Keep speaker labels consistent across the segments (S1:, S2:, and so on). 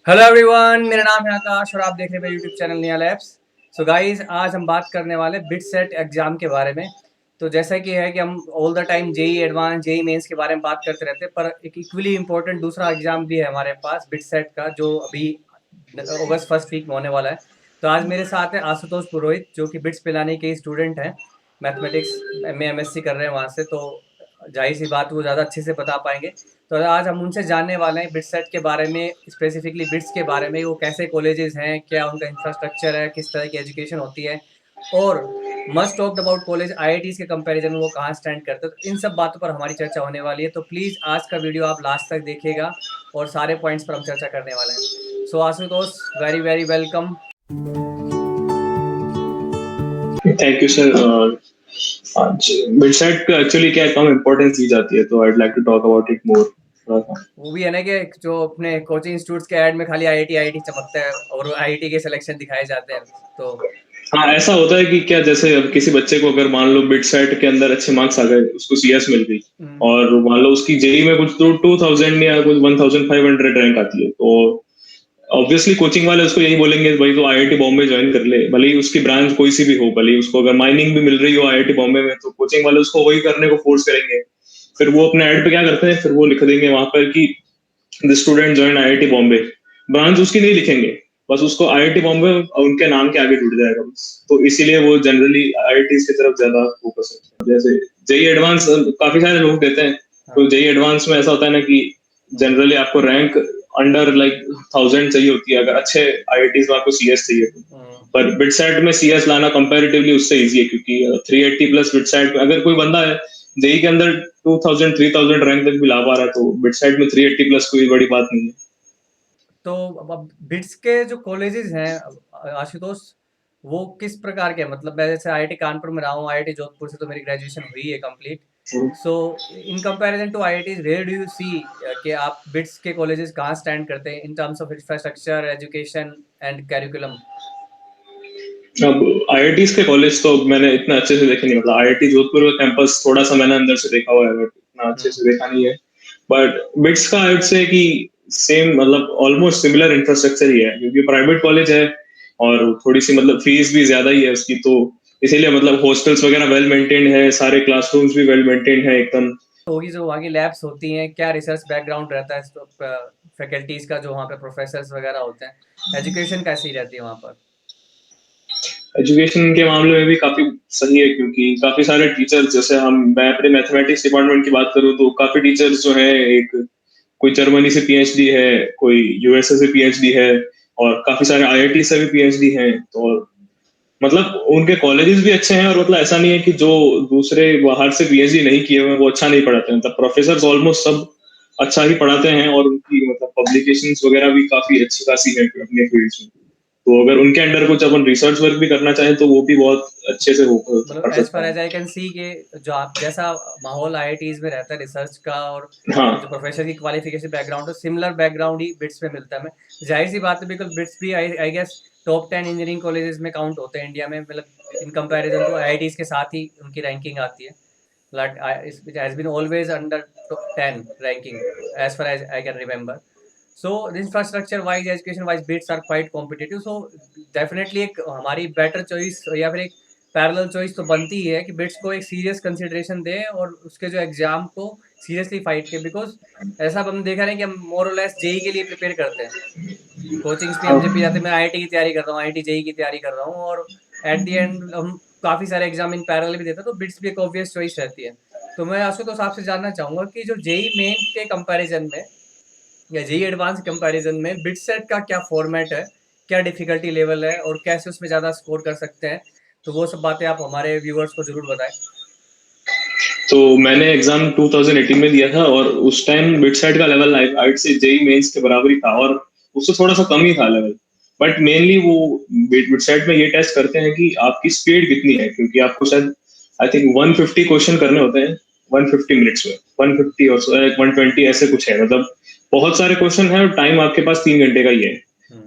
S1: Hello everyone, मेरा नाम है आकाश और आप देख रहे हैं यूट्यूब चैनल निया लैब्स। सो गाइस, आज हम बात करने वाले बिट सेट एग्जाम के बारे में। तो जैसा कि है कि हम all the time JEE Advanced JEE Mains के बारे में बात करते रहते हैं, पर एक इक्वली इम्पोर्टेंट दूसरा एग्जाम भी है हमारे पास बिट सेट का, जो अभी अगस्त फर्स्ट वीक में होने वाला है। तो आज मेरे साथ है आशुतोष पुरोहित, जो कि बिट्स पिलानी के स्टूडेंट हैं, मैथमेटिक्स में एमएससी कर रहे हैं वहाँ से। तो जाहिर सी बात, वो ज़्यादा अच्छे से बता पाएंगे। तो आज हम उनसे जानने वाले हैं बिट्स सेट के बारे में, स्पेसिफिकली बिट्स के बारे में, वो कैसे कॉलेजेस हैं, क्या उनका इंफ्रास्ट्रक्चर है, किस तरह की एजुकेशन होती है, और must talked about college IITs के कंपैरिजन में वो कहाँ स्टैंड करते हैं। तो इन सब बातों पर हमारी चर्चा होने वाली है। तो प्लीज़ आज का वीडियो आप लास्ट तक देखिएगा और सारे पॉइंट्स पर हम चर्चा करने वाले हैं। So Ashutosh, very very welcome.
S2: Thank you sir. आज मिडसेट का एक्चुअली क्या कम इम्पोर्टेंस दी जाती है, तो I would like to talk about it more.
S1: वो भी है ना कि जो अपने कोचिंग इंस्टीट्यूट्स के ऐड में खाली आईआईटी आईआईटी चमकता है और आईआईटी के सिलेक्शन दिखाए जाते हैं। तो
S2: हाँ, ऐसा होता है कि क्या, जैसे अब किसी बच्चे को अगर मान लो मिडसेट के अंदर अच्छे मार्क्स आ गए, उसको सीएस मिल गई और मान लो उसकी जेई में कुछ तो 2000 या कुछ 1500 रैंक आती है, तो ऑब्वियसली कोचिंग वाले उसको यही बोलेंगे भाई तो आईआईटी बॉम्बे ज्वाइन कर ले, भले ही उसकी ब्रांच कोई सी भी हो, भले ही उसको अगर माइनिंग भी मिल रही हो आईआईटी बॉम्बे में, तो कोचिंग वाले उसको वही करने को फोर्स करेंगे। फिर वो अपने ऐड पे क्या करते हैं, फिर वो लिख देंगे वहां पर कि the student join IIT Bombay. Branch उसकी नहीं लिखेंगे, बस उसको आईआईटी बॉम्बे उनके नाम के आगे जुड़ जाएगा बस। तो इसीलिए वो जनरली आईआईटी की तरफ ज्यादा फोकस है। जैसे जेई एडवांस काफी सारे लोग देते हैं, तो जेई एडवांस में ऐसा होता है ना कि जनरली आपको रैंक अंडर लाइक 1000 चाहिए होती है, अगर अच्छे आईआईटी में आपको सीएस चाहिए तो। पर बिटसेट में सीएस लाना कंपैरेटिवली उससे इजी है, क्योंकि 380 प्लस बिटसेट में अगर कोई बंदा है जेई के अंदर 2000 3000 रैंक तक भी ला पा रहा है, तो बिटसेट में 380 प्लस कोई बड़ी बात नहीं है।
S1: तो अब बिट्स के जो कॉलेजेस हैं आशुतोष, वो किस प्रकार के हैं? मतलब मैं जैसे आईआईटी कानपुर में रहा हूँ, आईआईटी जोधपुर से तो मेरी ग्रेजुएशन हुई है complete. So in comparison to IITs, where do you see कि आप बिट्स के कॉलेजेस कहाँ स्टैंड करते हैं in terms of infrastructure, education and curriculum?
S2: अब आईआईटीज के कॉलेज तो मैंने इतना अच्छे से देखे नहीं, मतलब आईआईटी जोधपुर का कैंपस थोड़ा सा मैंने अंदर से देखा हुआ है, बट इतना अच्छे से देखा नहीं है। बट बिट्स का आई वुड से कि सेम, मतलब ऑलमोस्ट सिमिलर इंफ्रास्ट्रक्चर ही है, क्योंकि प्राइवेट कॉलेज है और थोड़ी सी मतलब फीस भी ज्यादा ही है उसकी, तो इसीलिए मतलब हॉस्टल्स वगैरह वेल मेंटेन्ड है, सारे क्लासरूम्स भी वेल मेंटेन्ड है एकदम।
S1: होगी जो वहाँ की लैब्स होती हैं, क्या रिसर्च बैकग्राउंड रहता है फैकल्टीज का, जो वहाँ पे प्रोफेसर्स वगैरह होते हैं, एजुकेशन कैसी रहती है वहाँ पर?
S2: एजुकेशन के मामले में भी काफी सही है, क्योंकि काफी सारे टीचर्स, जैसे मैं अपने मैथमेटिक्स डिपार्टमेंट की बात करूँ तो काफी टीचर्स जो है, एक कोई जर्मनी से पीएचडी है, कोई यूएसए से पीएचडी है, और काफी सारे आईआईटी से भी पीएचडी हैं। तो मतलब उनके कॉलेजेस भी अच्छे हैं, और मतलब ऐसा नहीं है कि जो दूसरे बाहर से पीएचडी नहीं किए हुए वो अच्छा नहीं पढ़ाते हैं, मतलब प्रोफेसर ऑलमोस्ट सब अच्छा ही पढ़ाते हैं, और उनकी मतलब पब्लिकेशंस वगैरह भी काफी अच्छी खासी है अपने फील्ड्स में। तो अगर उनके अंडर कुछ अपन रिसर्च वर्क भी करना चाहें तो वो भी बहुत अच्छे से
S1: मतलब
S2: कर
S1: एज
S2: सकते
S1: फार
S2: हैं।
S1: एज आई कैन सी के जो आप जैसा माहौल आईआईटीज में रहता है रिसर्च का, और
S2: हाँ,
S1: जो प्रोफेसर की क्वालिफिकेशन बैकग्राउंड है, सिमिलर बैकग्राउंड ही बिट्स में मिलता है हमें। जाहिर सी बात है, बिकॉज बिट्स भी I guess top 10 engineering colleges में काउंट होते हैं इंडिया में, मतलब इन कंपैरिजन टू आईआईटीज के साथ ही उनकी रैंकिंग आती है। Like it has been always under 10 ranking as far as I can remember. So infrastructure wise, education wise, bids are quite competitive. So definitely एक हमारी better choice या फिर एक पैरेलल चॉइस तो बनती ही है कि बिट्स को एक सीरियस कंसिडरेशन दें और उसके जो एग्जाम को सीरियसली फाइट के, बिकॉज ऐसा हम देखा रहे हैं कि हम मोर और लेस जेई के लिए प्रिपेयर करते हैं। कोचिंग्स भी हम जब भी जाते हैं, मैं आईआईटी की तैयारी कर रहा हूँ, आईआईटी जेई की तैयारी कर रहा हूँ, और एट द एंड हम काफ़ी सारे एग्जाम इन पैरेलल भी देते हैं, तो बिट्स भी एक ऑब्वियस चॉइस रहती है। तो मैं आशुतोष आपसे जानना चाहूँगा कि जो जेई मेन के कंपैरिजन में या जेई एडवांस कंपैरिजन में बिट सेट का क्या फॉर्मेट है, क्या डिफिकल्टी लेवल है, और कैसे उसमें ज़्यादा स्कोर कर सकते हैं? तो वो सब बातें आप हमारे व्यूअर्स को जरूर बताएं।
S2: तो मैंने एग्जाम 2018 में दिया था, और उस टाइम बिटसेट का लेवल आई से जेई मेंस के बराबर ही था, और उससे थोड़ा सा कम ही था लेवल। बट मेनली वो बिटसेट में ये टेस्ट करते हैं कि आपकी स्पीड कितनी है, क्योंकि आपको शायद आई थिंक 150 क्वेश्चन करने होते हैं 150 मिनट्स में, 150 और 120 ऐसे कुछ है, मतलब बहुत सारे क्वेश्चन है और टाइम आपके पास 3 घंटे का ही है।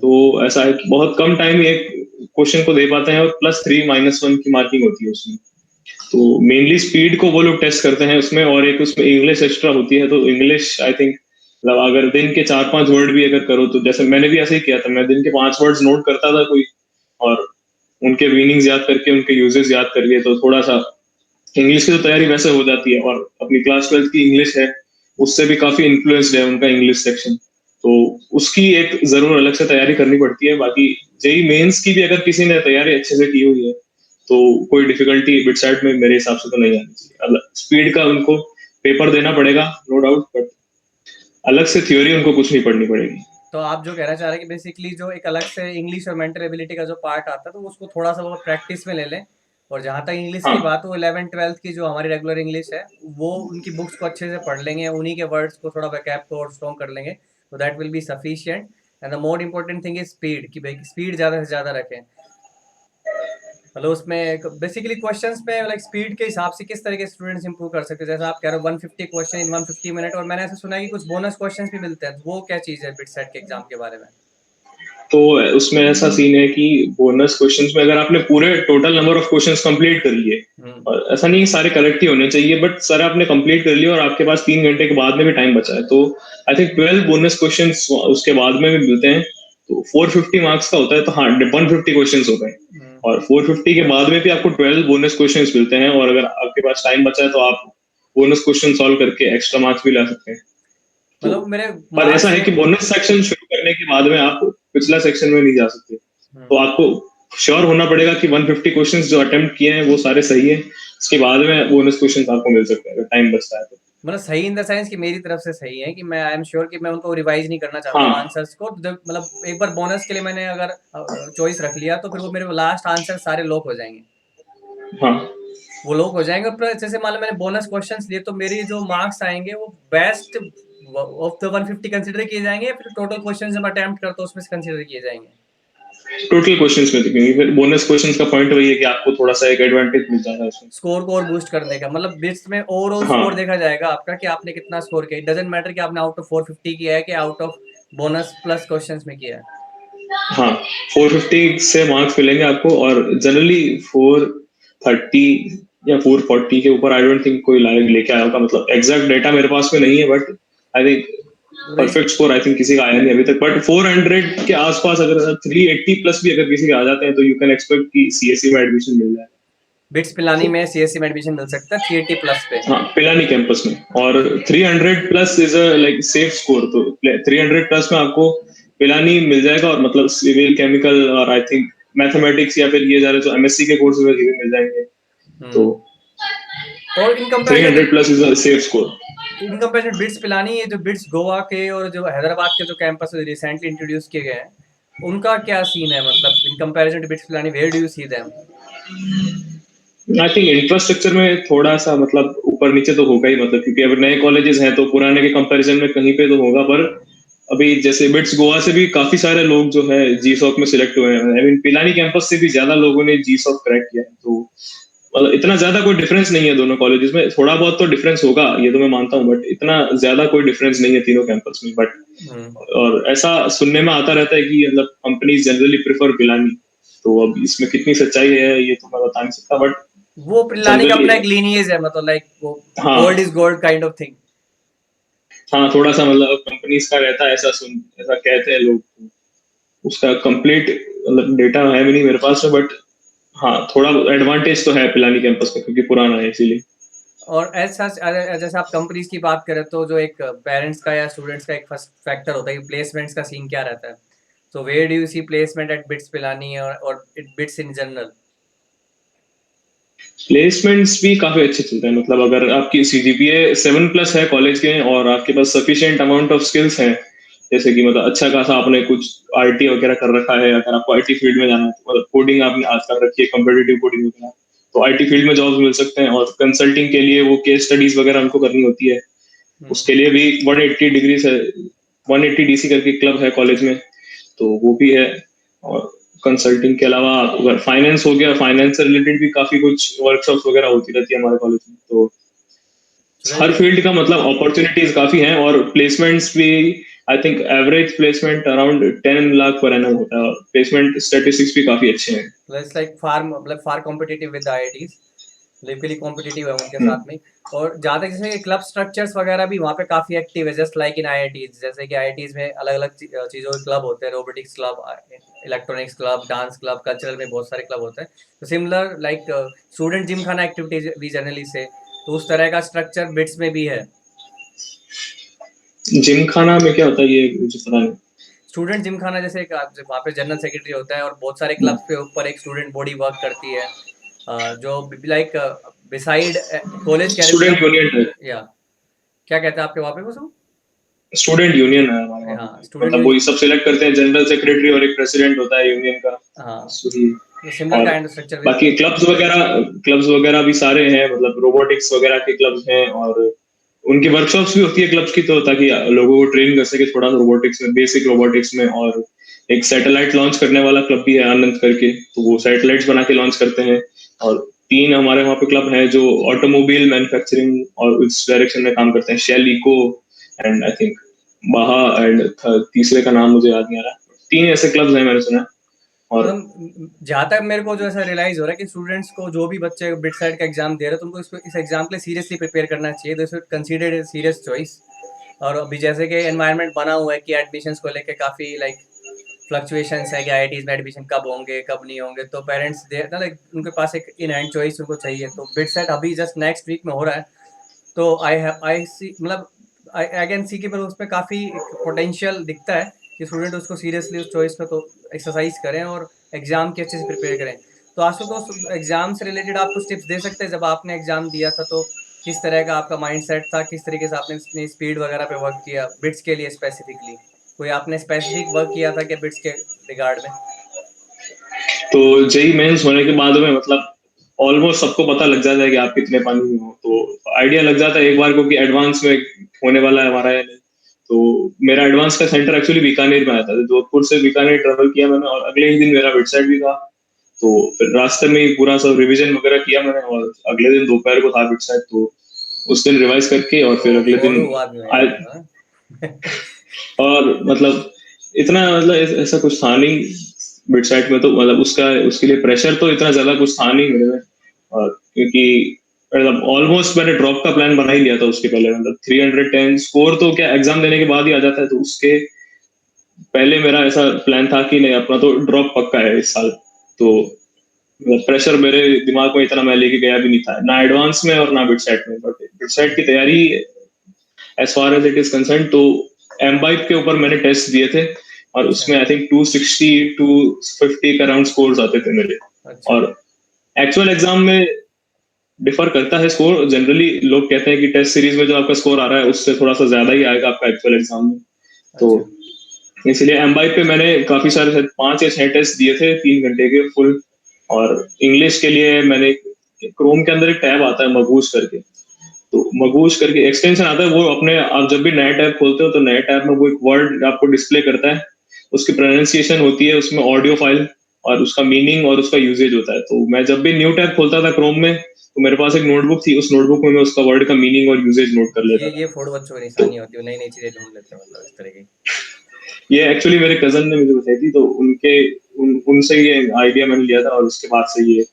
S2: तो ऐसा है कि बहुत कम टाइम में एक क्वेश्चन को दे पाते हैं, और +3 - 1 की मार्किंग होती है उसमें। तो मेनली स्पीड को वो लोग टेस्ट करते हैं उसमें, और एक उसमें इंग्लिश एक्स्ट्रा होती है, तो इंग्लिश आई थिंक मतलब अगर दिन के 4-5 वर्ड भी अगर करो, तो जैसे मैंने भी ऐसे ही किया था, मैं दिन के 5 वर्ड्स नोट करता था कोई, और उनके मीनिंग्स याद करके, उनके यूजेस याद करके, तो थोड़ा-सा इंग्लिश की तो तैयारी वैसे हो जाती है, और अपनी क्लास 12th की इंग्लिश है, उससे भी काफ़ी इन्फ्लुएंस्ड है उनका इंग्लिश सेक्शन। तो उसकी एक ज़रूर अलग से तैयारी करनी पड़ती है। बाकी जेईई मेंस की भी अगर किसी ने तैयारी अच्छे से की हुई है, तो कोई डिफिकल्टी बिटसाइड में मेरे हिसाब से तो नहीं आनी चाहिए। स्पीड का उनको पेपर देना पड़ेगा, नो डाउट, बट अलग से थ्योरी उनको कुछ नहीं पढ़नी पड़ेगी।
S1: तो आप जो कहना चाह रहे हैं कि बेसिकली जो एक अलग से इंग्लिश और मेंटल एबिलिटी का जो पार्ट आता है, तो उसको थोड़ा सा वो प्रैक्टिस में ले लें। और जहाँ तक इंग्लिश की
S2: हाँ,
S1: बात हो, 11th-12th की जो हमारी रेगुलर इंग्लिश है, वो उनकी बुक्स को अच्छे से पढ़ लेंगे, उन्हीं के वर्ड्स को थोड़ा वैकैब को और स्ट्रॉन्ग कर लेंगे, तो that will be sufficient. And the more important thing is speed, कि भाई स्पीड ज़्यादा से ज़्यादा रखें। मतलब उसमें बेसिकली क्वेश्चंस में लाइक स्पीड के हिसाब से किस तरह के स्टूडेंट्स इंप्रूव कर सकते हैं, जैसे आप कह रहे हो 150 क्वेश्चन इन 150 मिनट, और मैंने ऐसा सुना है कि कुछ बोनस क्वेश्चंस भी मिलते हैं, तो वो क्या चीज़ है बिट सेट के एग्जाम के बारे में?
S2: तो उसमें ऐसा सीन है कि बोनस क्वेश्चंस में अगर आपने पूरे total number of questions complete कर लिए,
S1: हम्म।
S2: और ऐसा नहीं सारे करेक्ट ही होने चाहिए, बट सर आपने कंप्लीट कर लिया और आपके पास 3 घंटे के बाद में भी टाइम बचा है, तो आई थिंक 12 बोनस क्वेश्चंस उसके बाद में भी मिलते हैं। तो 450 मार्क्स का होता है, तो हाँ 150 क्वेश्चंस होते हैं,
S1: हम्म।
S2: और 450 के बाद में भी आपको 12 बोनस क्वेश्चंस मिलते हैं, और अगर आपके पास टाइम बचा है तो आप बोनस क्वेश्चन सॉल्व करके एक्स्ट्रा मार्क्स भी ला सकते हैं। तो
S1: मतलब मेरे
S2: पर ऐसा
S1: मार्क्स
S2: है
S1: में।
S2: कि बोनस सेक्शन शुरू करने के बाद में आप पिछला सेक्शन में नहीं जा सकते। तो
S1: हम्म।
S2: आपको श्योर होना पड़ेगा कि 150 क्वेश्चंस जो अटेम्प्ट किए हैं वो सारे सही हैं। उसके बाद में बोनस क्वेश्चंस आपको मिल सकते हैं अगर टाइम बचता है तो।
S1: मतलब सही इन द सेंस कि मेरी तरफ से सही है, कि मैं आई एम श्योर कि मैं उनको रिवाइज नहीं करना चाहता हूँ
S2: हाँ,
S1: आंसर्स को, मतलब एक बार बोनस के लिए मैंने अगर चॉइस रख लिया, तो फिर वो मेरे लास्ट आंसर सारे लॉक हो जाएंगे।
S2: हाँ,
S1: वो लॉक हो जाएंगे, पर जैसे मान लो मैंने बोनस क्वेश्चंस लिए, तो मेरी जो मार्क्स आएंगे वो बेस्ट ऑफ द 150 कंसिडर किए जाएंगे, या फिर टोटल क्वेश्चन जब अटेम्प्ट करता हूँ उसमें से कंसिडर किए जाएंगे?
S2: टोटल क्वेश्चंस में दिखेंगे। फिर बोनस क्वेश्चंस का पॉइंट वही है कि आपको थोड़ा-सा एक एडवांटेज मिल जाता है उसमें।
S1: स्कोर को और बूस्ट करने का, मतलब बिट्स में ओवरऑल
S2: हाँ,
S1: स्कोर देखा जाएगा आपका, कि आपने कितना स्कोर किया। इट डजंट मैटर कि आपने आउट ऑफ 450 किया है कि out of bonus plus questions में किया है।
S2: हाँ, 450 से मार्क्स मिलेंगे आपको, और जनरली 430 या 440 के ऊपर आई डोंट थिंक कोई लाइक लेके आया होगा। मतलब एग्जैक्ट डेटा मेरे पास में नहीं है, बट आई थिंक
S1: वही।
S2: परफेक्ट स्कोर आई थिंक किसी का आया नहीं अभी तक। बट 400 के आसपास अगर 380 प्लस भी अगर किसी के आ जाते हैं, तो यू कैन एक्सपेक्ट कि सीएससी में एडमिशन मिल जाए।
S1: बिट्स पिलानी में सीएससी में एडमिशन मिल सकता है 380 प्लस पे।
S2: हाँ, पिलानी कैंपस में, और 300 plus is a like safe score. तो 300 प्लस में आपको पिलानी मिल जाएगा, और मतलब सिविल, केमिकल, और आई थिंक मैथमेटिक्स, या फिर ये जा रहे जो एमएससी के कोर्सेज है ये भी मिल जाएंगे। तो
S1: हम्म। और in comparison
S2: 300 plus is a safe score.
S1: Bits Pilani, ये जो बिट्स गोवा के और जो हैदराबाद के जो कैंपस रिसेंटली इंट्रोड्यूस किए गए हैं, उनका क्या सीन है? मतलब in comparison to BITS Pilani, where do you see them?
S2: I think infrastructure में थोड़ा सा मतलब ऊपर नीचे तो होगा ही, मतलब क्योंकि अगर नए कॉलेजेस हैं तो पुराने के कंपैरिजन में कहीं पे तो होगा। पर अभी जैसे बिट्स गोवा से भी काफी सारे लोग जो है जी सॉक में सिलेक्ट हुए हैं। आई मीन पिलानी कैंपस से भी ज्यादा लोगों ने जी सॉक क्रैक किया है। तो मतलब इतना ज्यादा कोई डिफरेंस नहीं है दोनों कॉलेजेस में। थोड़ा बहुत तो डिफरेंस होगा, ये तो मैं मानता हूँ, बट इतना ज्यादा कोई डिफरेंस नहीं है तीनों कैंपस में। बट
S1: हम्म।
S2: और ऐसा सुनने में आता रहता है कि मतलब कंपनीज जनरली प्रेफर पिलानी। तो अब इसमें कितनी सच्चाई है ये तो मैं बता नहीं सकता, बट
S1: वो पिलानी का
S2: जनरली
S1: अपना एक लीनिएज है, मतलब लाइक वो
S2: हाँ,
S1: old is gold kind of thing.
S2: हाँ, थोड़ा सा मतलब कंपनीज का रहता है, ऐसा कहते हैं लोग। उसका कंप्लीट मतलब डेटा है भी नहीं मेरे पास में, बट हाँ, थोड़ा एडवांटेज तो है पिलानी कैंपस में क्योंकि पुराना है इसीलिए।
S1: और ऐसा जैसे आप कंपनीज की बात करें, तो जो एक पेरेंट्स का या स्टूडेंट्स का एक फर्स्ट फैक्टर होता है कि प्लेसमेंट्स का सीन क्या रहता है। So where do you see placement at BITS Pilani और बिट्स इन जनरल?
S2: प्लेसमेंट्स भी काफी अच्छे चलते हैं। मतलब अगर आपकी सीजीपीए 7+ है कॉलेज के, और आपके पास सफिशिएंट अमाउंट ऑफ स्किल्स हैं, जैसे कि मतलब अच्छा खासा आपने कुछ आईटी वगैरह कर रखा है, अगर आपको आईटी फील्ड में जाना है, तो मतलब कोडिंग आपने आज कर रखी है, कम्पिटिटिव कोडिंग वगैरह, तो आईटी फील्ड में जॉब्स मिल सकते हैं। और कंसल्टिंग के लिए वो केस स्टडीज वगैरह हमको करनी होती है,
S1: हम्म।
S2: उसके लिए भी 180 डिग्री से 180 डीसी करके क्लब है कॉलेज में, तो वो भी है। और कंसल्टिंग के अलावा अगर फाइनेंस हो गया, फाइनेंस से रिलेटेड भी काफी कुछ वर्कशॉप्स वगैरह होती रहती है हमारे कॉलेज में। तो हर
S1: लाइक
S2: फील्ड का मतलब अपॉर्चुनिटीज काफी हैं, और प्लेसमेंट्स भी I think average placement around 10 lakh per annum होता है, और प्लेसमेंट स्टैटिस्टिक्स भी काफी अच्छे हैं।
S1: लाइक फार, मतलब far competitive with IITs. Literally competitive है उनके
S2: हम्म।
S1: साथ में। और जहाँ तक जैसे क्लब स्ट्रक्चर्स वगैरह भी वहाँ पे काफ़ी एक्टिव है, जस्ट लाइक इन आईआईटीज। जैसे कि आईआईटीज में अलग अलग चीज़ों के क्लब होते हैं, robotics club, electronics club, dance club, cultural में बहुत सारे क्लब होते हैं। तो सिमिलर लाइक स्टूडेंट जिम खाना एक्टिविटीज भी जनरली से, तो उस तरह का स्ट्रक्चर बिट्स में भी है।
S2: जिम खाना में क्या होता है ये मुझे पता नहीं।
S1: स्टूडेंट जिम खाना जैसे एक वहाँ पे जनरल सेक्रेटरी होता है और बहुत सारे
S2: हम्म।
S1: क्लब्स के ऊपर एक स्टूडेंट बॉडी वर्क करती है, जो like beside college
S2: student
S1: curriculum.
S2: Union है।
S1: या क्या कहते हैं आपके वहाँ पे वो?
S2: स्टूडेंट यूनियन है हमारे वहाँ
S1: हाँ,
S2: पे,
S1: स्टूडेंट
S2: मतलब वही
S1: यूनियन।
S2: सब सिलेक्ट करते हैं, जनरल सेक्रेटरी और एक प्रेसिडेंट होता है यूनियन का,
S1: हाँ,
S2: वही।
S1: तो सिमिलर
S2: और
S1: काइंड ऑफ स्ट्रक्चर विद।
S2: बाकी क्लब्स वगैरह भी सारे हैं, मतलब रोबोटिक्स वगैरह के क्लब्स हैं, और उनकी वर्कशॉप्स भी होती है क्लब्स की, तो ताकि लोगों को ट्रेन कर सके थोड़ा रोबोटिक्स में, बेसिक रोबोटिक्स में। और एक सैटेलाइट लॉन्च करने वाला क्लब भी है आनंद करके, तो वो सैटेलाइट्स बना के लॉन्च करते हैं। और 3 हमारे वहाँ पे क्लब हैं जो ऑटोमोबाइल मैन्युफैक्चरिंग और उस डायरेक्शन में काम करते हैं, Shell Eco and I think Baja, एंड तीसरे का नाम मुझे याद नहीं आ रहा। 3 ऐसे क्लब्स हैं मैंने सुना। और
S1: मतलब जहाँ तक मेरे को जो ऐसा रियलाइज हो रहा है कि स्टूडेंट्स को, जो भी बच्चे बिट साइड का एग्जाम दे रहे हैं, तो उनको इस एग्जाम के लिए सीरियसली प्रिपेयर करना चाहिए। This should consider a serious choice. और अभी जैसे कि एनवायरनमेंट बना हुआ है कि एडमिशन्स को लेके काफ़ी लाइक फ्लक्चुएशंस है कि आईआईटीज में एडमिशन कब होंगे कब नहीं होंगे, तो पेरेंट्स दे ना लाइक उनके पास एक इन हैंड चॉइस उनको चाहिए। तो बिट सेट अभी जस्ट नेक्स्ट वीक में हो रहा है, तो आई सी मतलब आई कैन सी कि पर उसमें काफ़ी पोटेंशियल दिखता है कि स्टूडेंट उसको सीरियसली उस चॉइस को तो एक्सरसाइज करें और एग्ज़ाम की अच्छे से प्रिपेयर करें। तो आशुतोष, एग्ज़ाम से रिलेटेड आप कुछ टिप्स दे सकते हैं? जब आपने एग्ज़ाम दिया था तो किस तरह का आपका माइंडसेट था, किस तरीके से आपने अपनी स्पीड वगैरह पे वर्क किया बिट्स के लिए स्पेसिफिकली? कोई आपने स्पेसिफिक वर्क किया था क्या बिट्स के रिगार्ड में?
S2: तो जेई मेंस होने के बाद में, मतलब ऑलमोस्ट सबको पता लग जाता है कि आप कितने पानी में हो, तो आइडिया लग जाता है एक बार को कि एडवांस में होने वाला है हमारा या नहीं। तो मेरा एडवांस का सेंटर एक्चुअली बीकानेर में आया था, तो जोधपुर से बीकानेर ट्रेवल किया मैंने, और अगले ही दिन मेरा वेबसाइट भी था। तो फिर रास्ते में ही पूरा सब रिवीजन वगैरह किया मैंने, और अगले दिन दोपहर को था वेबसाइट, तो उस दिन रिवाइज करके और फिर
S1: तो
S2: अगले
S1: फ्रॉड
S2: दिन
S1: हुआ आदमी है
S2: आए।
S1: यार, हाँ?
S2: और मतलब इतना, मतलब ऐसा कुछ था नहीं वेबसाइट में, तो मतलब उसका उसके लिए प्रेशर तो इतना ज्यादा कुछ था नहीं मेरे में। और क्योंकि मतलब ऑलमोस्ट मैंने ड्रॉप का प्लान बना ही लिया था उसके पहले, मतलब 310 स्कोर तो क्या एग्जाम देने के बाद ही आ जाता है, तो उसके पहले मेरा ऐसा प्लान था कि नहीं, अपना तो ड्रॉप पक्का है इस साल। तो प्रेशर मेरे दिमाग में इतना मैं लेके गया भी नहीं था, ना एडवांस में और ना बिटसेट में। बट बिटसेट की तैयारी as far as it is concerned, तो एमबाइप के ऊपर मैंने टेस्ट दिए थे, और
S1: अच्छा,
S2: उसमें आई थिंक 260 250 के अराउंड स्कोर्स आते थे मेरे।
S1: अच्छा,
S2: और एक्चुअल एग्जाम में डिफर करता है स्कोर, जनरली लोग कहते हैं कि टेस्ट सीरीज में जो आपका स्कोर आ रहा है उससे थोड़ा सा ज्यादा ही आएगा आपका एक्चुअल एग्जाम में। तो
S1: अच्छा,
S2: इसलिए एमबाइप पे मैंने काफी सारे, शायद 5 या 6 टेस्ट दिए थे 3 घंटे के फुल। और इंग्लिश के लिए मैंने, क्रोम के अंदर एक टैब आता है मगूस करके, तो मगूस करके एक्सटेंशन आता है, वो अपने आप जब भी नया टैब खोलते हो तो नए टैब में वो एक वर्ड आपको डिस्प्ले करता है, उसकी प्रोनाउंसिएशन होती है उसमें, ऑडियो फाइल, और उसका मीनिंग और उसका यूजेज होता है। तो मैं जब भी न्यू टैब खोलता था क्रोम में, तो मेरे पास एक नोटबुक थी, उस नोटबुक में मैं उसका वर्ड का मीनिंग और यूजेज नोट कर लेता था।
S1: ये फ्रॉड बच्चों की
S2: तो
S1: निशानी होती है, नई-नई चीज़ें ढूँढ लेते हैं मतलब इस तरह की।
S2: ये एक्चुअली मेरे कजन ने मुझे बताई थी, तो उनसे ये आइडिया मैंने लिया था, और उसके बाद से ये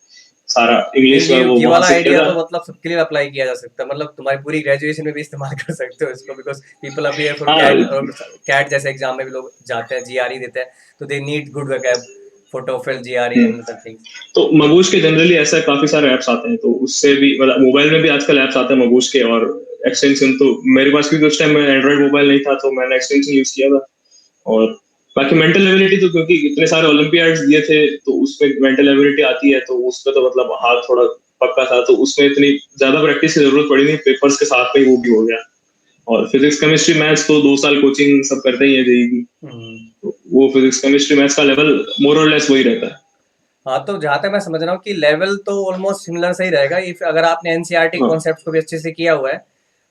S2: सारा
S1: नहीं,
S2: इंग्लिश का वो
S1: ये
S2: वहां
S1: वाला
S2: से किया
S1: आइडिया
S2: था।
S1: तो मतलब सबके लिए अप्लाई किया जा सकता है, मतलब तुम्हारी पूरी ग्रेजुएशन में भी इस्तेमाल कर सकते हो इसको, बिकॉज़ पीपल अपीयर फॉर
S2: हाँ।
S1: कैट, और कैट जैसे एग्ज़ाम में भी लोग जाते हैं, जीआरई देते हैं, तो they need good vocab for TOEFL, GRE
S2: hmm.
S1: And other things.
S2: तो मगूश के जनरली ऐसा काफी सारे ऐप्स आते हैं, तो उससे भी मतलब मोबाइल में भी आजकल ऐप्स आते हैं मगूश के, और एक्सटेंशन तो मेरे पास, क्योंकि उस टाइम में एंड्रॉइड मोबाइल नहीं था, तो मैंने एक्सटेंशन यूज किया था। और बाकी मेंटल एबिलिटी तो, क्योंकि इतने सारे ओलंपियाड्स दिए थे, तो उसमें मेंटल एबिलिटी आती है, तो उसमें तो मतलब हाथ थोड़ा पक्का था, तो उसमें इतनी ज्यादा प्रैक्टिस की जरूरत पड़ी नहीं, पेपर्स के साथ में ही वो भी हो गया। और फिजिक्स केमिस्ट्री मैथ्स तो 2 साल कोचिंग सब करते ही है जेई की,
S1: हुँ।
S2: तो वो फिजिक्स केमिस्ट्री मैथ्स का लेवल मोर और लेस वही रहता है।
S1: हाँ, तो जहाँ तक मैं समझ रहा हूँ कि लेवल तो ऑलमोस्ट सिमिलर सा ही रहेगा, इफ अगर आपने एनसीईआरटी
S2: हाँ।
S1: कॉन्सेप्ट को भी अच्छे से किया हुआ है,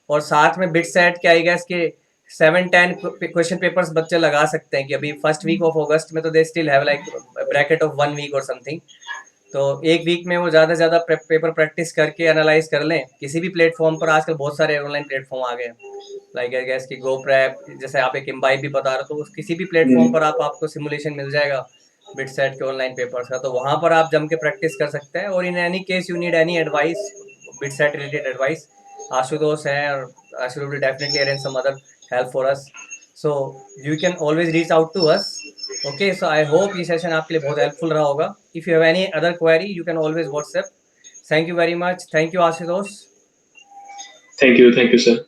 S1: और साथ में बिट सेट के आई गेस के 7-10 क्वेश्चन पेपर्स बच्चे लगा सकते हैं कि अभी फर्स्ट वीक ऑफ अगस्त में तो they still have like bracket of 1 week और समथिंग। तो एक वीक में वो ज़्यादा से ज़्यादा पेपर प्रैक्टिस करके एनालाइज कर लें किसी भी प्लेटफॉर्म पर। आजकल बहुत सारे ऑनलाइन प्लेटफॉर्म आ गए हैं, लाइक आई गेस कि गो प्रैप, जैसे आप एक इम्बाइब भी बता रहे हो, तो किसी भी प्लेटफॉर्म
S2: हम्म।
S1: पर आपको सिमुलेशन मिल जाएगा। बिट सेट के ऑनलाइन पेपर्स का, तो वहाँ पर आप जम के प्रैक्टिस कर सकते हैं। और in any case you need any advice, BITSAT related advice, Ashutosh हैं, और Ashutosh will definitely arrange some other help for us, so you can always reach out to us. Okay, so I hope ये session आपके लिए बहुत helpful रहा होगा। If you have any other query you can always WhatsApp. Thank you very much, thank you Ashutosh.
S2: Thank you sir.